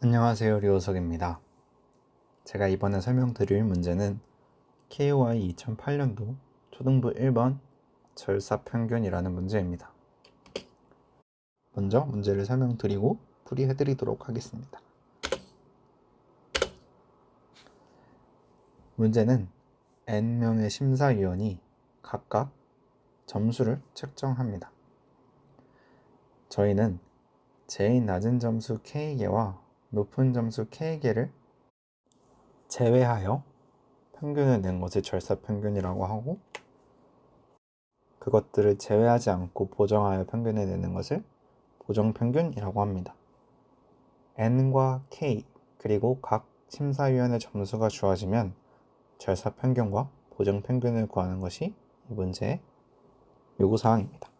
안녕하세요, 류호석입니다. 제가 이번에 설명드릴 문제는 KY 2008년도 초등부 1번 절사평균이라는 문제입니다. 먼저 문제를 설명드리고 풀이해드리도록 하겠습니다. 문제는 N명의 심사위원이 각각 점수를 측정합니다. 저희는 제일 낮은 점수 K개와 높은 점수 K개를 제외하여 평균을 낸 것을 절사평균이라고 하고, 그것들을 제외하지 않고 보정하여 평균을 내는 것을 보정평균이라고 합니다. N과 K 그리고 각 심사위원의 점수가 주어지면 절사평균과 보정평균을 구하는 것이 이 문제의 요구사항입니다.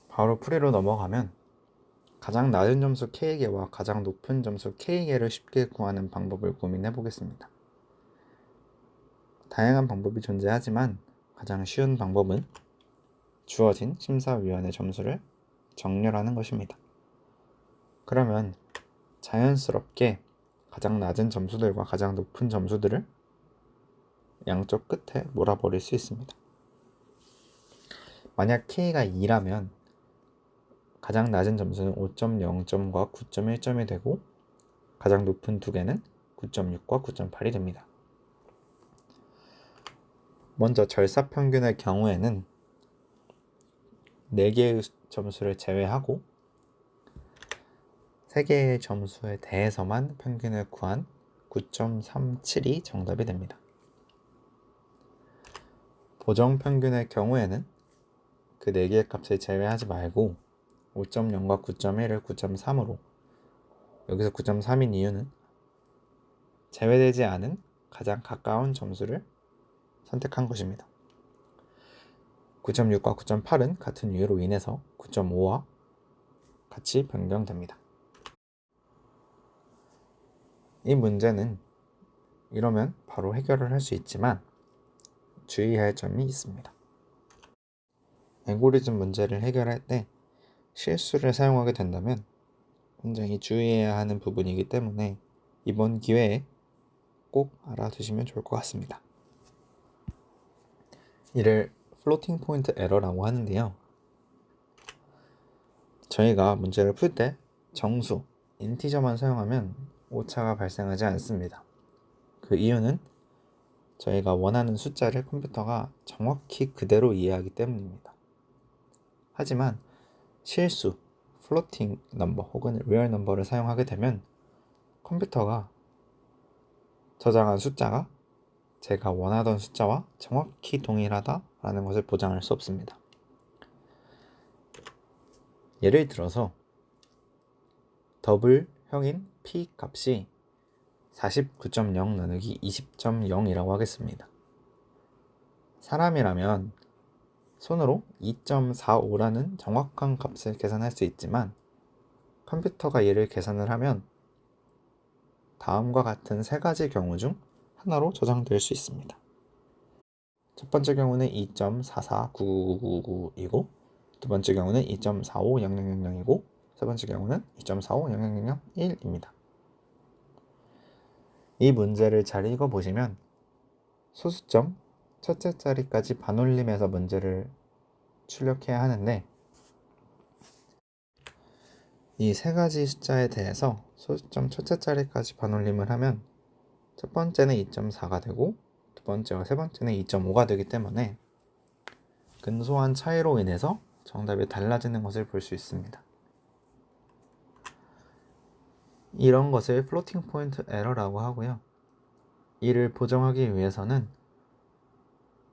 바로 풀이로 넘어가면 가장 낮은 점수 K개와 가장 높은 점수 K개를 쉽게 구하는 방법을 고민해 보겠습니다. 다양한 방법이 존재하지만 가장 쉬운 방법은 주어진 심사위원의 점수를 정렬하는 것입니다. 그러면 자연스럽게 가장 낮은 점수들과 가장 높은 점수들을 양쪽 끝에 몰아버릴 수 있습니다. 만약 K가 2라면 가장 낮은 점수는 5.0점과 9.1점이 되고 가장 높은 두 개는 9.6과 9.8이 됩니다. 먼저 절사평균의 경우에는 4개의 점수를 제외하고 3개의 점수에 대해서만 평균을 구한 9.37이 정답이 됩니다. 보정평균의 경우에는 그 4개의 값을 제외하지 말고 5.0과 9.1을 9.3으로, 여기서 9.3인 이유는 제외되지 않은 가장 가까운 점수를 선택한 것입니다. 9.6과 9.8은 같은 이유로 인해서 9.5와 같이 변경됩니다. 이 문제는 이러면 바로 해결을 할 수 있지만 주의해야 할 점이 있습니다. 알고리즘 문제를 해결할 때 실수를 사용하게 된다면 굉장히 주의해야 하는 부분이기 때문에 이번 기회에 꼭 알아두시면 좋을 것 같습니다. 이를 플로팅 포인트 에러라고 하는데요. 저희가 문제를 풀 때 정수, 인티저만 사용하면 오차가 발생하지 않습니다. 그 이유는 저희가 원하는 숫자를 컴퓨터가 정확히 그대로 이해하기 때문입니다. 하지만 실수, 플로팅 넘버 혹은 리얼 넘버를 사용하게 되면 컴퓨터가 저장한 숫자가 제가 원하던 숫자와 정확히 동일하다라는 것을 보장할 수 없습니다. 예를 들어서 더블형인 P 값이 49.0 나누기 20.0이라고 하겠습니다. 사람이라면 손으로 2.45라는 정확한 값을 계산할 수 있지만 컴퓨터가 이를 계산을 하면 다음과 같은 3가지 경우 중 하나로 저장될 수 있습니다. 첫 번째 경우는 2.449999이고 두 번째 경우는 2.450000이고 세 번째 경우는 2.450001입니다. 이 문제를 잘 읽어보시면 소수점 첫째 자리까지 반올림해서 문제를 출력해야 하는데, 이 3가지 숫자에 대해서 소수점 첫째 자리까지 반올림을 하면 첫 번째는 2.4가 되고 두 번째와 세 번째는 2.5가 되기 때문에 근소한 차이로 인해서 정답이 달라지는 것을 볼 수 있습니다. 이런 것을 플로팅 포인트 에러라고 하고요. 이를 보정하기 위해서는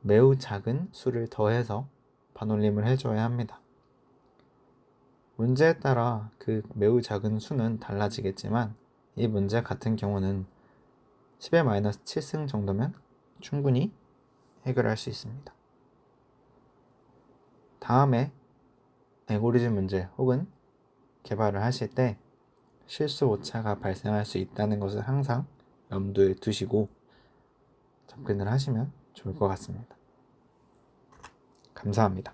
매우 작은 수를 더해서 반올림을 해줘야 합니다. 문제에 따라 그 매우 작은 수는 달라지겠지만 이 문제 같은 경우는 10의 -7승 정도면 충분히 해결할 수 있습니다. 다음에 알고리즘 문제 혹은 개발을 하실 때 실수 오차가 발생할 수 있다는 것을 항상 염두에 두시고 접근을 하시면 좋을 것 같습니다. 감사합니다.